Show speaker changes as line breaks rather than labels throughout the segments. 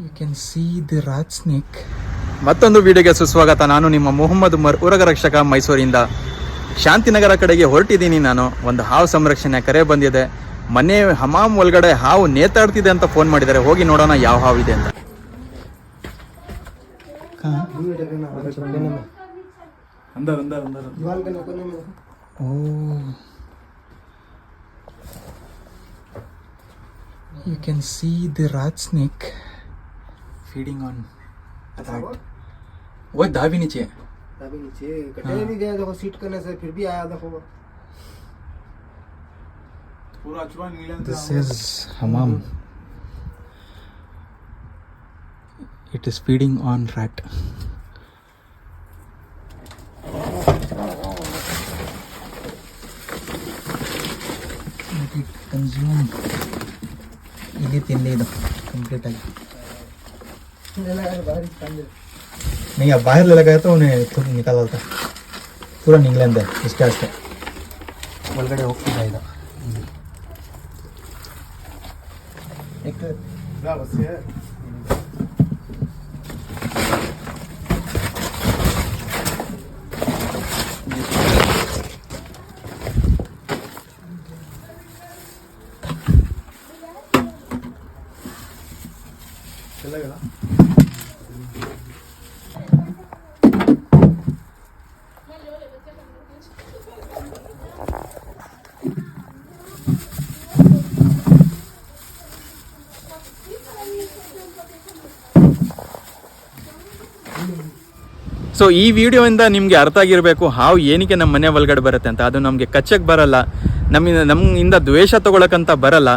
You can see the rat snake. ಮತ್ತೊಂದು ವಿಡಿಯೋಗೆ ಸುಸ್ವಾಗತ. ನಾನು ನಿಮ್ಮ ಮೊಹಮ್ಮದ್ ಉಮರ್, ಉರಗ ರಕ್ಷಕ, ಮೈಸೂರಿಂದ. ಶಾಂತಿನಗರ ಕಡೆಗೆ ಹೊರಟಿದ್ದೀನಿ. ನಾನು ಒಂದು ಹಾವು ಸಂರಕ್ಷಣೆ ಕರೆ ಬಂದಿದೆ. ಮನೆ ಹಮಾಮ್ ಒಳಗಡೆ ಹಾವು ನೇತಾಡ್ತಿದೆ ಅಂತ ಫೋನ್ ಮಾಡಿದ್ದಾರೆ. ಹೋಗಿ ನೋಡೋಣ ಯಾವ ಹಾವು ಇದೆ ಅಂತ. You can see the rat snake feeding on rat. वो दाबी नीचे
कटे नहीं गया देखो, सीट करने से फिर भी आया देखो पूरा चुरा नीला.
This is hammam. It is feeding on rat. Let it consume. ಇಲ್ಲಿ ತಿಂಡಿ ಇದು कंप्लीट आಗಿ नहीं. अब बाहर ले लगाया तो उन्हें खुद निकाला था पूरा निकले अंदर. ಇಷ್ಟೇ ಅಷ್ಟೇ ಒಳಗಡೆ ಹೋಗ್ತಿದ್ದ ಇದು. ಸೊ ಈ ವಿಡಿಯೋಯಿಂದ ನಿಮಗೆ ಅರ್ಥ ಆಗಿರಬೇಕು ಹಾವು ಏನಕ್ಕೆ ನಮ್ಮ ಮನೆ ಒಳಗಡೆ ಬರುತ್ತೆ ಅಂತ. ಅದು ನಮಗೆ ಕಚ್ಚಕ್ಕೆ ಬರಲ್ಲ, ನಮ್ಮಿಂದ ದ್ವೇಷ ತಗೊಳಕ್ಕಂತ ಬರಲ್ಲ.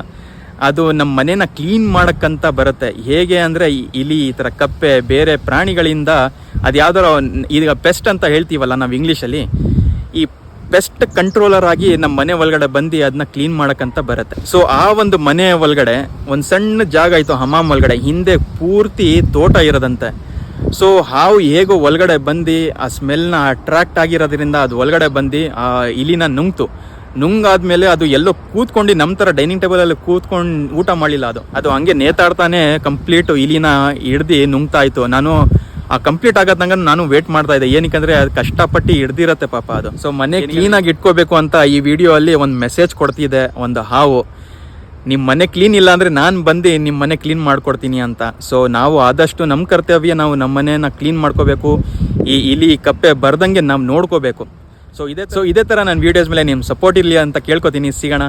ಅದು ನಮ್ಮ ಮನೇನ ಕ್ಲೀನ್ ಮಾಡೋಕ್ಕಂತ ಬರುತ್ತೆ. ಹೇಗೆ ಅಂದರೆ ಇಲಿ, ಈ ಥರ ಕಪ್ಪೆ, ಬೇರೆ ಪ್ರಾಣಿಗಳಿಂದ ಅದು ಯಾವ್ದಾರ ಈಗ ಪೆಸ್ಟ್ ಅಂತ ಹೇಳ್ತೀವಲ್ಲ ನಾವು ಇಂಗ್ಲೀಷಲ್ಲಿ, ಈ ಪೆಸ್ಟ್ ಕಂಟ್ರೋಲರ್ ಆಗಿ ನಮ್ಮ ಮನೆ ಒಳಗಡೆ ಬಂದು ಅದನ್ನ ಕ್ಲೀನ್ ಮಾಡೋಕ್ಕಂತ ಬರುತ್ತೆ. ಸೊ ಆ ಒಂದು ಮನೆ ಒಳಗಡೆ ಒಂದು ಸಣ್ಣ ಜಾಗ ಇತ್ತು ಹಮಾಮ್ ಒಳಗಡೆ, ಹಿಂದೆ ಪೂರ್ತಿ ತೋಟ ಇರೋದಂತೆ. ಸೊ ಹಾವು ಹೇಗೋ ಒಳಗಡೆ ಬಂದು ಆ ಸ್ಮೆಲ್ನ ಅಟ್ರಾಕ್ಟ್ ಆಗಿರೋದ್ರಿಂದ ಅದು ಒಳಗಡೆ ಬಂದು ಆ ಇಲಿನ ನುಂಗಾದ್ಮೇಲೆ ಅದು ಎಲ್ಲೋ ಕೂತ್ಕೊಂಡು ನಮ್ಮ ಥರ ಡೈನಿಂಗ್ ಟೇಬಲಲ್ಲಿ ಕೂತ್ಕೊಂಡು ಊಟ ಮಾಡಲಿಲ್ಲ. ಅದು ಹಂಗೆ ನೇತಾಡ್ತಾನೆ ಕಂಪ್ಲೀಟ್ ಇಲಿನ ಹಿಡ್ದು ನುಂಗ್ತಾ ಇತ್ತು. ನಾನು ಆ ಕಂಪ್ಲೀಟ್ ಆಗೋದಂಗ ನಾನು ವೇಟ್ ಮಾಡ್ತಾ ಇದ್ದೆ. ಏನಕ್ಕಂದ್ರೆ ಅದು ಕಷ್ಟಪಟ್ಟು ಹಿಡ್ದಿರತ್ತೆ ಪಾಪ ಅದು. ಸೊ ಮನೆ ಕ್ಲೀನಾಗಿ ಇಟ್ಕೋಬೇಕು ಅಂತ ಈ ವಿಡಿಯೋ ಅಲ್ಲಿ ಒಂದು ಮೆಸೇಜ್ ಕೊಡ್ತಿದೆ ಒಂದು ಹಾವು. ನಿಮ್ಮ ಮನೆ ಕ್ಲೀನ್ ಇಲ್ಲ ಅಂದರೆ ನಾನು ಬಂದು ನಿಮ್ಮ ಮನೆ ಕ್ಲೀನ್ ಮಾಡ್ಕೊಡ್ತೀನಿ ಅಂತ. ಸೊ ನಾವು ಆದಷ್ಟು ನಮ್ಮ ಕರ್ತವ್ಯ, ನಾವು ನಮ್ಮ ಮನೆಯನ್ನು ಕ್ಲೀನ್ ಮಾಡ್ಕೋಬೇಕು. ಈ ಇಲಿ ಕಪ್ಪೆ ಬರ್ದಂಗೆ ನಾವು ನೋಡ್ಕೋಬೇಕು. ಸೊ ಇದೇ ಥರ ನನ್ನ ವೀಡಿಯೋಸ್ ಮೇಲೆ ನಿಮ್ಮ ಸಪೋರ್ಟ್ ಇರಲಿ ಅಂತ ಕೇಳ್ಕೊತೀನಿ. ಸಿಗೋಣ.